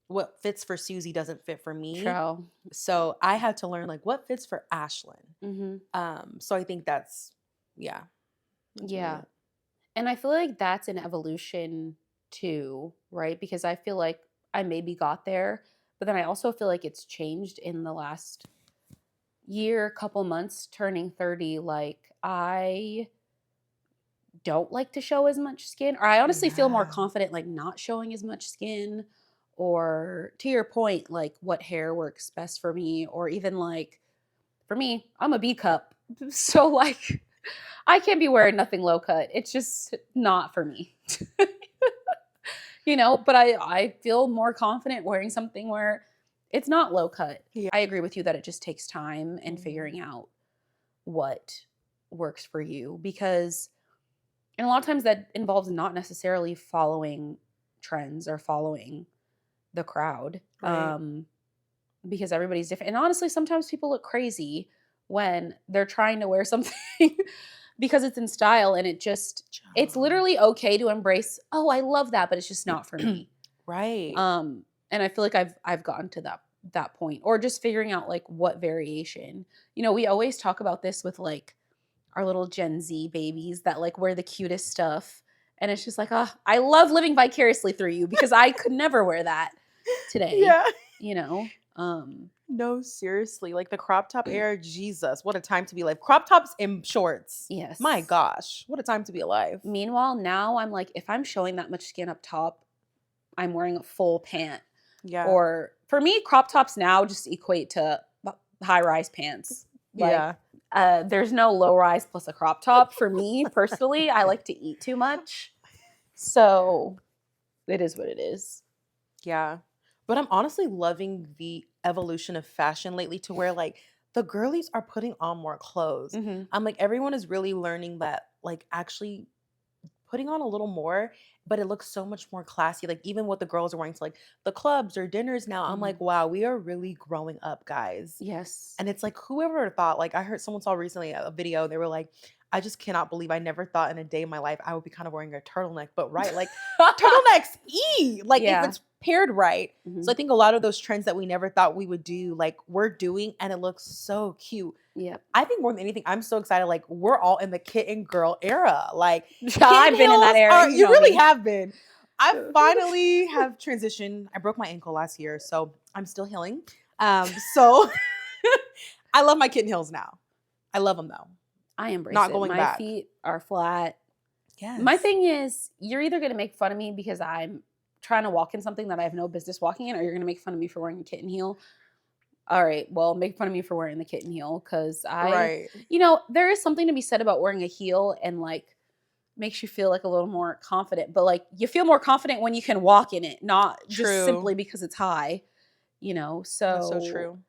what fits for Susie doesn't fit for me. Ciao. So I had to learn like what fits for Ashlyn. Mhm. So I think yeah, that's really Yeah. it. And I feel like that's an evolution too, right? Because I feel like I maybe got there, but then I also feel like it's changed in the last year, couple months, turning 30. Like, I don't like to show as much skin, or I honestly feel more Yeah. confident like not showing as much skin, or to your point, like what hair works best for me, or even like for me, I'm a B cup. So like I can't be wearing nothing low cut. It's just not for me. But I feel more confident wearing something where it's not low cut. Yeah. I agree with you that it just takes time and Mhm. figuring out what works for you, because and a lot of times that involves not necessarily following trends or following the crowd, Right. because everybody's different. And honestly, sometimes people look crazy when they're trying to wear something because it's in style, and it's Child. literally okay to embrace, "Oh, I love that, but it's just not for me." Right. And I feel like I've gotten to that point, or just figuring out like what variation. We always talk about this with like our little Gen Z babies that like wear the cutest stuff. And it's just like, oh, I love living vicariously through you because I could never wear that today, Yeah. you know? No, seriously. Like the crop top era, Jesus, what a time to be alive. Crop tops in shorts. My Yes. gosh, what a time to be alive. Meanwhile, now I'm like, if I'm showing that much skin up top, I'm wearing a full pant. Yeah. Or for me, crop tops now just equate to high rise pants. Like, Yeah. there's no low rise plus a crop top. For me personally, I like to eat too much. So it is what it is. Yeah. But I'm honestly loving the evolution of fashion lately to where like the girlies are putting on more clothes. Mhm. I'm like, everyone is really learning that like actually putting on a little more, but it looks so much more classy. Like even what the girls are wearing to like the clubs or dinners now, I'm like, Mhm. wow, we are really growing up, guys. Yes. And it's like whoever thought, like I heard someone saw recently a video, they were like, I just cannot believe I never thought in a day in my life I would be kind of wearing a turtleneck. But right, like turtlenecks like if Yeah. it's paired right. So I Mhm. think a lot of those trends that we never thought we would do, like we're doing, and it looks so cute. Yep. I think more than anything, I'm so excited. Like we're all in the kitten girl era. Like kitten I've been in that heels era, are you you know really me. have been. I finally have transitioned. I broke my ankle last year, so I'm still healing. So I love my kitten heels now. I love them though. I embrace Not it. going My back. feet are flat. My Yes. thing is, you're either going to make fun of me because I'm trying to walk in something that I have no business walking in, or you're going to make fun of me for wearing a kitten heel. All right, well, make fun of me for wearing the kitten heel, because Right. there is something to be said about wearing a heel, and like makes you feel like a little more confident. But like you feel more confident when you can walk in it, not just True. simply because it's high. That's so So, true.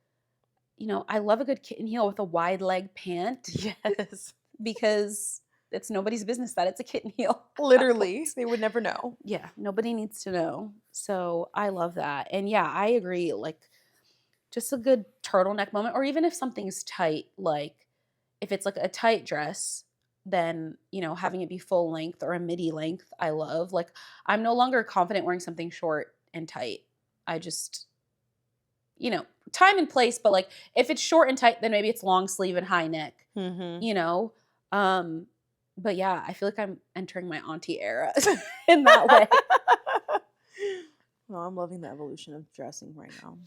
I love a good kitten heel with a wide leg pant, Yes. because it's nobody's business that it's a kitten heel at that Literally. point. They would never know. Yeah, nobody needs to know. So I love that. And yeah, I agree. Like just a good turtleneck moment, or even if something's tight, like if it's like a tight dress, then, having it be full length or a midi length, I love. Like I'm no longer confident wearing something short and tight. I just, time and place, but like if it's short and tight, then maybe it's long sleeve and high neck, Hmm. you know? Um, but yeah, I feel like I'm entering my auntie era in that way. No, I'm loving the evolution of dressing right now.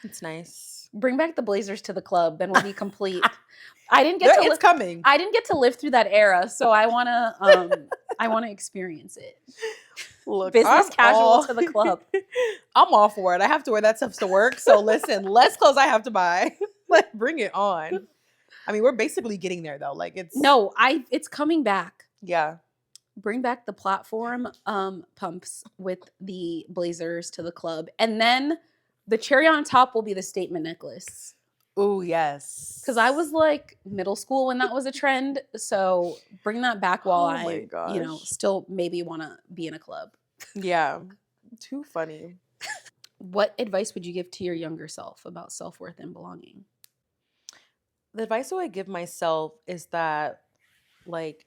It's nice. Bring back the blazers to the club, then we'll be complete. I didn't get to It's live coming. I didn't get to live through that era, so I wanna experience it. Look, Business casual to the club. I'm all for it. I have to wear that stuff to work. So listen, less clothes I have to buy. Like bring it on. I mean, we're basically getting there though. Like No, it's coming back. yeah. Bring back the platform pumps with the blazers to the club, and then the cherry on top will be the statement necklace. Oh, Because I yes. was like middle school when that was a trend, so bring that back while Oh my I, gosh. still maybe want to be in a club. Yeah. Too funny. What advice would you give to your younger self about self-worth and belonging? The advice I would give myself is that like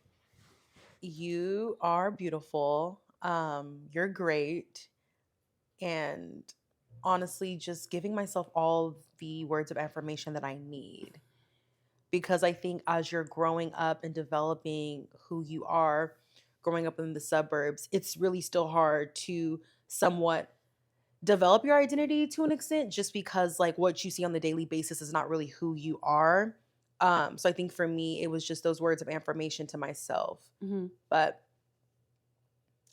you are beautiful. You're great. And honestly, just giving myself all the words of affirmation that I need. Because I think as you're growing up and developing who you are, growing up in the suburbs, it's really still hard to somewhat develop your identity to an extent just because like what you see on the daily basis is not really who you are. So I think for me it was just those words of affirmation to myself. Mhm. But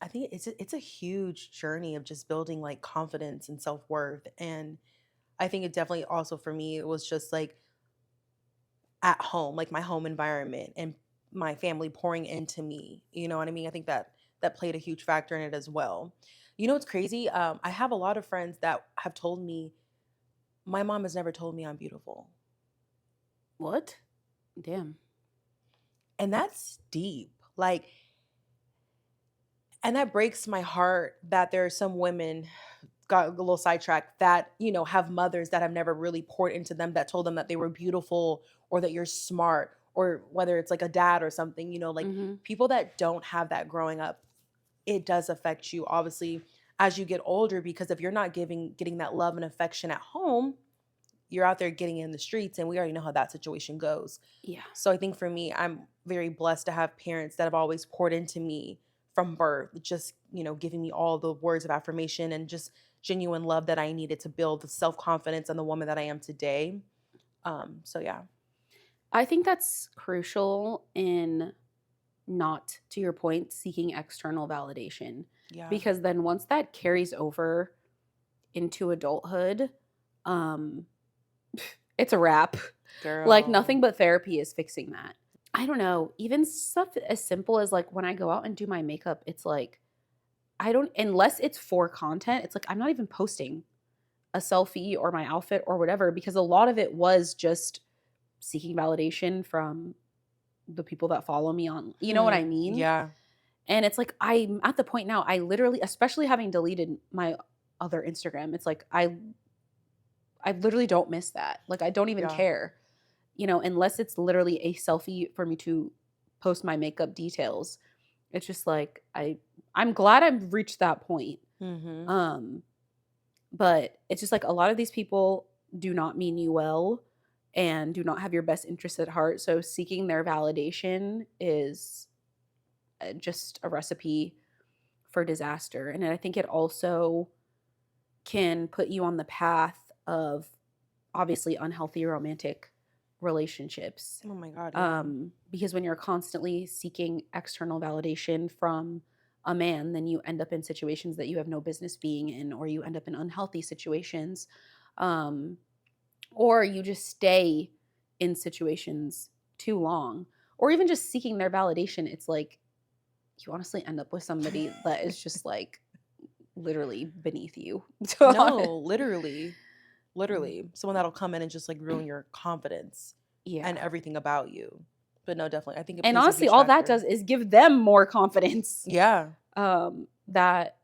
I think it's a huge journey of just building like confidence and self-worth. And I think it definitely also for me it was just like at home, like my home environment and my family pouring into me. You know what I mean? I think that played a huge factor in it as well. You know what's crazy? I have a lot of friends that have told me my mom has never told me I'm beautiful. What? Damn. And that's deep. Like, and that breaks my heart that there are some women, got a little sidetracked, that, have mothers that have never really poured into them, that told them that they were beautiful or that you're smart, or whether it's like a dad or something, like Mm-hmm. people that don't have that growing up, it does affect you obviously as you get older, because if you're not getting that love and affection at home, you're out there getting in the streets, and we already know how that situation goes. Yeah. So I think for me, I'm very blessed to have parents that have always poured into me from birth, just, giving me all the words of affirmation and just genuine love that I needed to build the self-confidence and the woman that I am today. So yeah. I think that's crucial in not, to your point, seeking external validation. Yeah. Because then once that carries over into adulthood, um, it's a wrap. Like Girl. nothing but therapy is fixing that. I don't know. Even stuff as simple as like when I go out and do my makeup, it's like, I don't, unless it's for content, it's like I'm not even posting a selfie or my outfit or whatever, because a lot of it was just seeking validation from the people that follow me on, you know what I mean? Yeah. And it's like I'm at the point now, I literally, especially having deleted my other Instagram, it's like I literally don't miss that. Like I don't even Yeah. care. Unless it's literally a selfie for me to post my makeup details. It's just like I'm glad I've reached that point. Mm-hmm. Um but it's just like a lot of these people do not mean you well and do not have your best interests at heart. So seeking their validation is just a recipe for disaster. And I think it also can put you on the path of obviously unhealthy romantic relationships. Oh my God. Yeah. Because when you're constantly seeking external validation from a man, then you end up in situations that you have no business being in, or you end up in unhealthy situations, um, or you just stay in situations too long, or even just seeking their validation. It's like you honestly end up with somebody that is just like literally beneath you. No, literally. Literally. Someone that'll come in and just like ruin your confidence and Yeah. everything about you. But no, definitely. I think it And plays a honestly, huge all that factor. does is give them more confidence, Yeah. that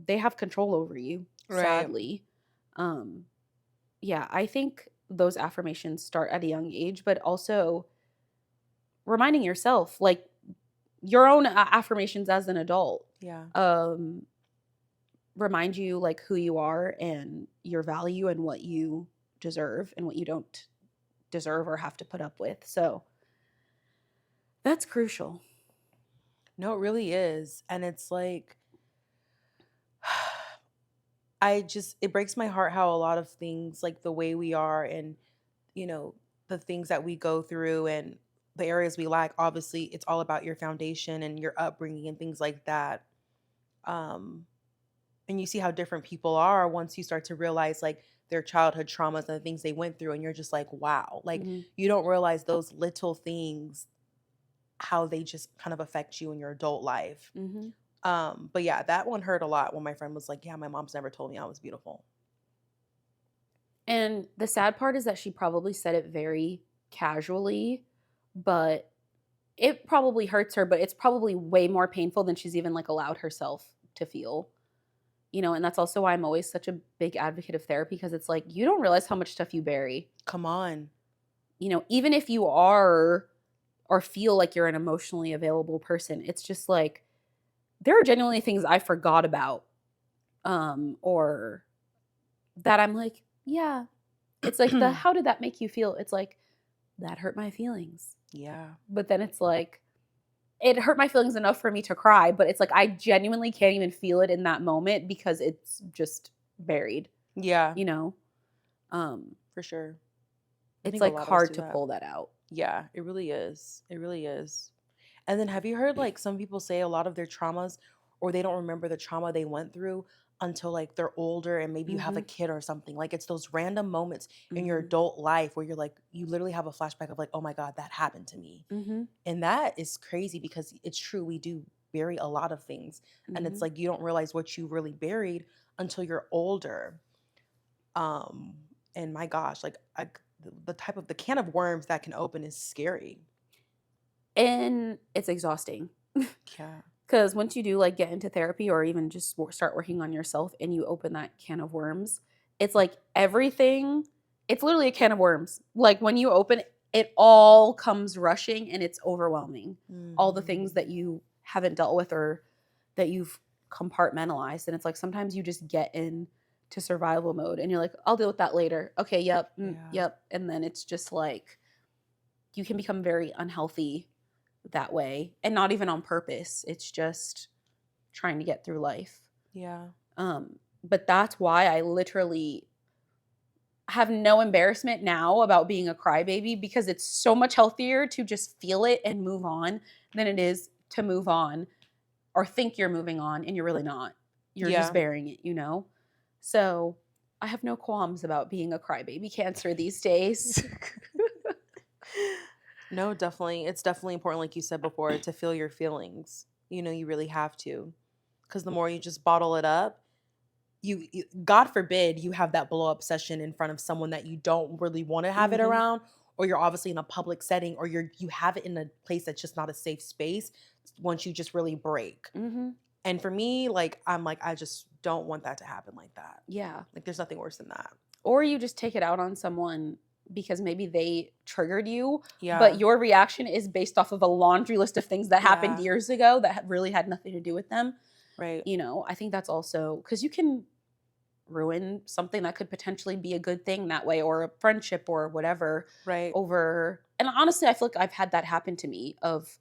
they have control over you, Right. sadly. Um, yeah, I think those affirmations start at a young age, but also reminding yourself, like your own affirmations as an adult, Yeah. um, remind you like who you are and your value and what you deserve and what you don't deserve or have to put up with. So that's crucial. No, it really is. And it's like, it breaks my heart how a lot of things, like the way we are and, you know, the things that we go through and the areas we lack, obviously, it's all about your foundation and your upbringing and things like that. Um, and you see how different people are once you start to realize like their childhood traumas and the things they went through. And you're just like, wow, like Hmm. you don't realize those little things, how they just kind of affect you in your adult life. Hmm. But yeah, that one hurt a lot when my friend was like, yeah, my mom's never told me I was beautiful. And the sad part is that she probably said it very casually, but it probably hurts her, but it's probably way more painful than she's even like allowed herself to feel. And that's also why I'm always such a big advocate of therapy, because it's like you don't realize how much stuff you bury. Come on. Even if you are or feel like you're an emotionally available person, it's just like there are genuinely things I forgot about, or that I'm like, yeah. It's like how did that make you feel? It's like that hurt my feelings. Yeah. But then it's like it hurt my feelings enough for me to cry, but it's like I genuinely can't even feel it in that moment because it's just buried, Yeah, you know? Um, for sure. I it's think a like lot of us hard do to that. pull that out. Yeah, it really is. It really is. And then have you heard like some people say a lot of their traumas, or they don't remember the trauma they went through until like they're older and maybe you have a Mhm. kid or something. Like it's those random moments in your Mhm. adult life where you're like you literally have a flashback of like, "Oh my god, that happened to me." Mhm. And that is crazy because it's true, we do bury a lot of things. And it's Mhm. like you don't realize what you really buried until you're older. Um and my gosh, like the type of the can of worms that can open is scary. And it's exhausting. Yeah. Because once you do like get into therapy or even just start working on yourself and you open that can of worms, it's like everything, it's literally a can of worms. Like when you open it, it all comes rushing and it's overwhelming. All the things Mhm. that you haven't dealt with or that you've compartmentalized. And it's like sometimes you just get in to survival mode and you're like, I'll deal with that later. Okay, yep, Yeah. yep. And then it's just like you can become very unhealthy that way and not even on purpose. It's just trying to get through life. Yeah. But that's why I literally have no embarrassment now about being a crybaby because it's so much healthier to just feel it and move on than it is to move on or think you're moving on and you're really not. You're just Yeah. bearing it, you know? So I have no qualms about being a crybaby cancer these days. No, definitely. It's definitely important, like you said before, to feel your feelings. You really have to. Because the more you just bottle it up, God forbid you have that blow up session in front of someone that you don't really want to have it Hmm. around, or you're obviously in a public setting, or you have it in a place that's just not a safe space once you just really break. Hmm. And for me, like, I'm like, I just don't want that to happen like that. Yeah. Like, there's nothing worse than that. Or you just take it out on someone because maybe they triggered you, but Yeah. your reaction is based off of a laundry list of things that happened Yeah. years ago that really had nothing to do with them. Right. I think that's also because you can ruin something that could potentially be a good thing that way or a friendship or whatever Right. over. And honestly, I feel like I've had that happen to me of,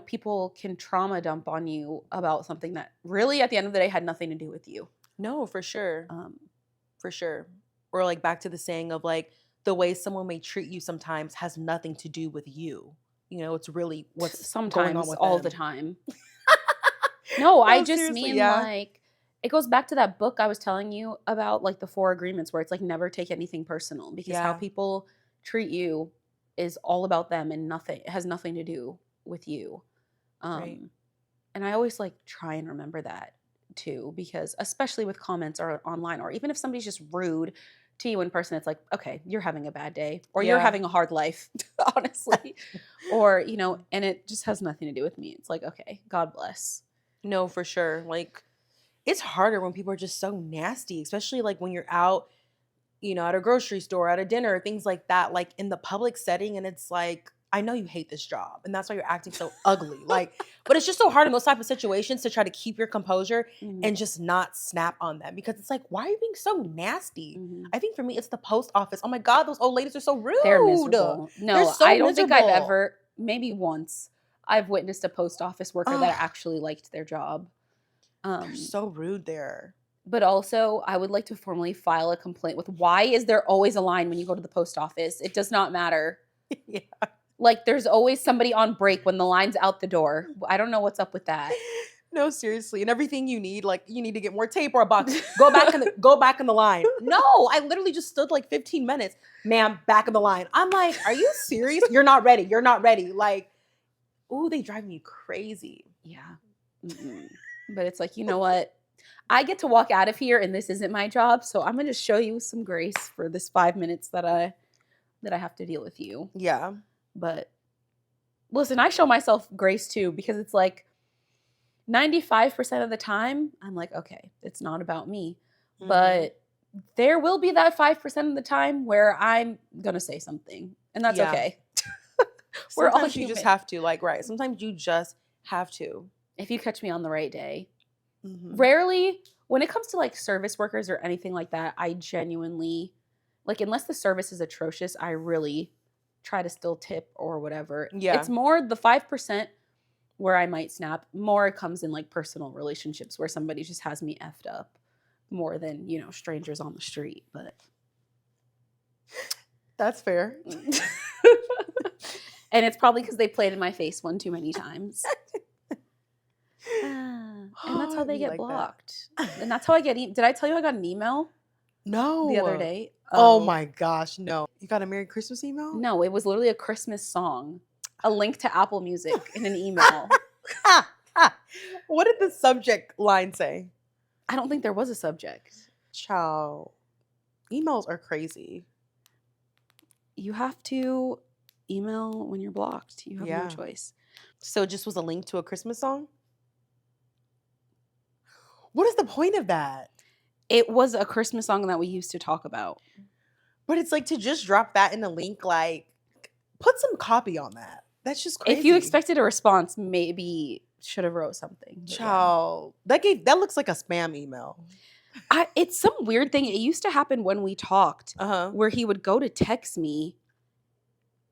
people can trauma dump on you about something that really at the end of the day had nothing to do with you. No, for sure. Um, For sure. Or like back to the saying of like the way someone may treat you sometimes has nothing to do with you. It's really what's going on Sometimes, with all the them. time. No, I No, just seriously, mean yeah. like it goes back to that book I was telling you about, like the four agreements, where it's like never take anything personal because how Yeah. people treat you is all about them and nothing, it has nothing to do with you. Right. Um, and I always like try and remember that too, because especially with comments or online, or even if somebody's just rude to you in person, it's like, okay, you're having a bad day or you're Yeah. having a hard life, honestly. Or, and it just has nothing to do with me. It's like, okay, God bless. No, for sure. Like it's harder when people are just so nasty, especially like when you're out, at a grocery store, at a dinner, things like that, like in the public setting. And it's like, I know you hate this job and that's why you're acting so ugly. Like, but it's just so hard in those type of situations to try to keep your composure Mhm, and just not snap on them because it's like, why are you being so nasty? mhm. I think for me, it's the post office. Oh my God, those old ladies are so They're rude. miserable. They're No, so I don't think I've miserable. ever, maybe once, I've witnessed a post office worker that Oh, actually liked their job. they're Um, so rude there. but also, I would like to formally file a complaint with why is there always a line when you go to the post office? It does not matter. Yeah. Like, there's always somebody on break when the line's out the door. I don't know what's up with that. No, seriously. And everything you need, like you need to get more tape or a box. Go back in the line. No, I literally just stood like 15 minutes. Ma'am, back in the line. I'm like, are you serious? You're not ready. You're not ready. Like, ooh, they drive me crazy. Yeah. Mm-mm. But it's like, you know what? I get to walk out of here and this isn't my job, so I'm going to show you some grace for this 5 minutes that I have to deal with you. Yeah. But listen, I show myself grace too because it's like 95% of the time I'm like, okay, it's not about me. Hmm. But there will be that 5% of the time where I'm going to say something, and that's Yeah. okay. We're all Sometimes you just human. have to, like, right. Sometimes you just have to. If you catch me on the right day. Hmm. Rarely, when it comes to like service workers or anything like that, I genuinely, like, unless the service is atrocious, I really try to still tip or whatever. It's Yeah. more the 5% where I might snap, more it comes in like personal relationships where somebody just has me effed up more than, strangers on the street. But That's fair. and it's probably because they played in my face one too many times. And that's Oh, how it'd they be get like that. blocked. And that's how I get. Did I tell you I got an email the other No. day? Oh Oh, my gosh, no. You got a Merry Christmas email? no, it was literally a Christmas song, a link to Apple Music in an email. What did the subject line say? I don't think there was a subject. Child. Emails are crazy. You have to email when you're blocked. You have no Yeah. choice. So it just was a link to a Christmas song? What is the point of that? It was a Christmas song that we used to talk about. But it's like to just drop that in a link, like, put some copy on that. That's just crazy. If you expected a response, maybe should have wrote something. But yeah. Child, that looks like a spam email. It's some weird thing. It used to happen when we talked, Uh-huh. where he would go to text me,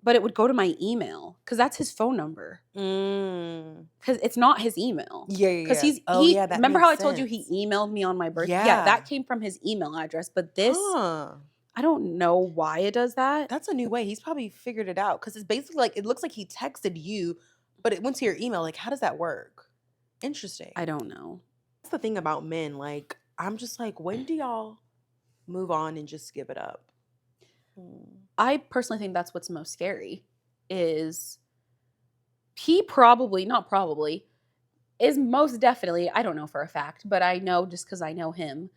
but it would go to my email because that's his phone number. Because it's not his email. Yeah. Because That remember makes how I told you sense. he emailed me on my birthday? Yeah, Yeah. that came from his email address. But this, Huh. I don't know why it does that. That's a new way. He's probably figured it out because it's basically like it looks like he texted you, but it went to your email. Like, how does that work? Interesting. I don't know. That's the thing about men. Like, I'm just like, when do y'all move on and just give it up? I personally think that's what's most scary is he probably, not probably, is most definitely, I don't know for a fact, but I know just because I know him,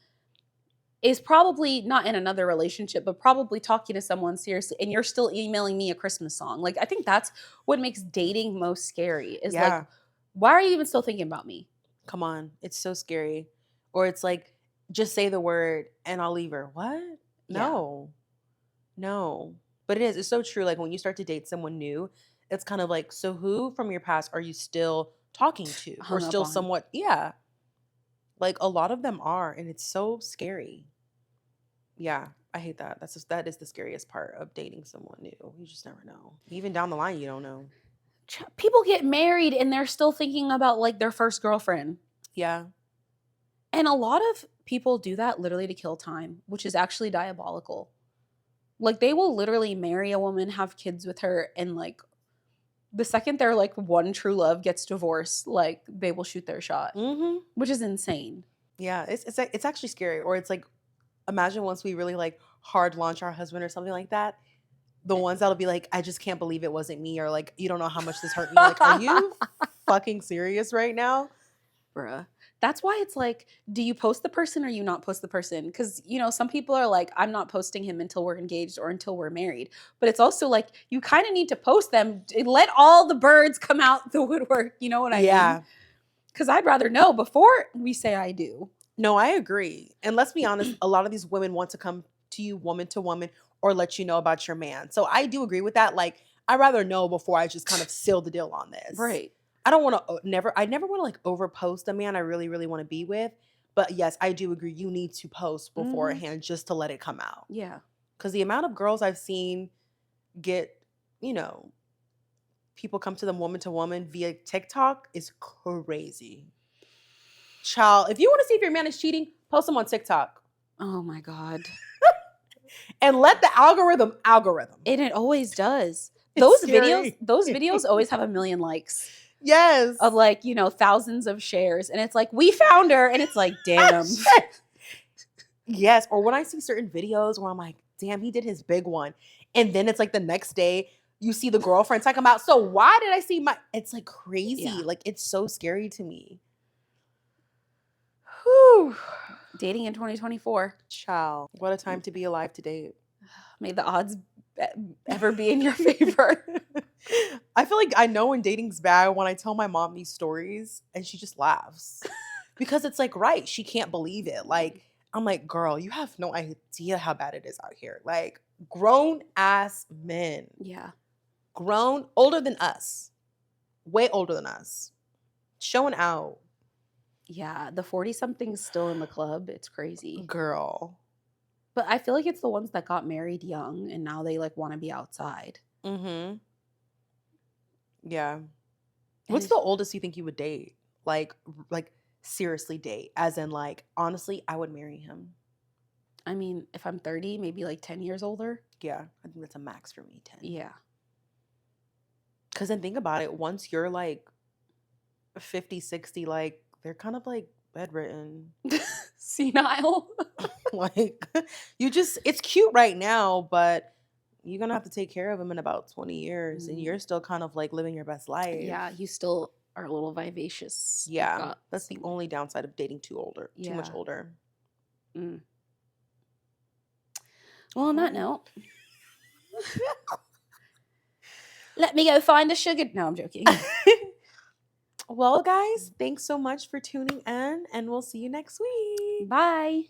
is probably not in another relationship, but probably talking to someone seriously, and you're still emailing me a Christmas song. Like, I think that's what makes dating most scary is like, why are you even still thinking about me? Come on. It's so scary. Or it's like, just say the word and I'll leave her. What? No. But it is. It's so true. Like when you start to date someone new, it's kind of like, so who from your past are you still talking to? Hung Or up still on. somewhat, yeah. Like a lot of them are, and it's so scary. Yeah, I hate that. That is the scariest part of dating someone new. You just never know. Even down the line, you don't know. People get married and they're still thinking about like their first girlfriend. Yeah. And a lot of people do that literally to kill time, which is actually diabolical. Like they will literally marry a woman, have kids with her, and like the second their like one true love gets divorced, like they will shoot their shot, which is insane. Yeah, it's actually scary. Or it's like, imagine once we really like hard launch our husband or something like that. The ones that'll be like, I just can't believe it wasn't me, or like, you don't know how much this hurt me. Like, are you fucking serious right now? Bruh. That's why it's like, do you post the person or you not post the person? Because, you know, some people are like, I'm not posting him until we're engaged or until we're married. But it's also like, you kind of need to post them. Let all the birds come out the woodwork. You know what I mean? Because I'd rather know before we say I do. No, I agree. And let's be honest, a lot of these women want to come to you woman to woman or let you know about your man. So I do agree with that. Like, I'd rather know before I just kind of seal the deal on this. Right. I don't want to I never want to like overpost a man I really, really want to be with. But yes, I do agree. You need to post beforehand just to let it come out. Yeah. Because the amount of girls I've seen get, you know, people come to them woman to woman via TikTok is crazy. Child, if you want to see if your man is cheating, post him on TikTok. Oh my God. And let the algorithm. And it always does. It's Those videos always have 1 million likes. Yes. Of like, you know, thousands of shares. And it's like, we found her. And it's like, damn. Yes. Or when I see certain videos where I'm like, damn, he did his big one. And then it's like the next day, you see the girlfriend talking about, so why did I see my, it's like crazy. Yeah. Like, it's so scary to me. Whew. Dating in 2024. Child, what a time to be alive to date. May the odds ever be in your favor. I feel like I know when dating's bad when I tell my mom these stories and she just laughs. Because it's like, right, she can't believe it. Like, I'm like, girl, you have no idea how bad it is out here. Like, grown ass men. Yeah. Grown, older than us. Way older than us. Showing out. Yeah. The 40-something's still in the club. It's crazy. Girl. But I feel like it's the ones that got married young and now they like want to be outside. Mm-hmm. Yeah. What's the oldest you think you would date? Like seriously date? As in like, honestly, I would marry him. I mean, if I'm 30, maybe like 10 years older. Yeah. I think that's a max for me, 10. Yeah. Because then think about it. Once you're like 50, 60, like they're kind of like bedridden. Senile. Like it's cute right now, but you're gonna have to take care of him in about 20 years and you're still kind of like living your best life. Yeah, you still are a little vivacious. Yeah, that's the only downside of dating too much older. Well, on that note, Let me go find a sugar. No, I'm joking. Well, guys, thanks so much for tuning in, and we'll see you next week. Bye.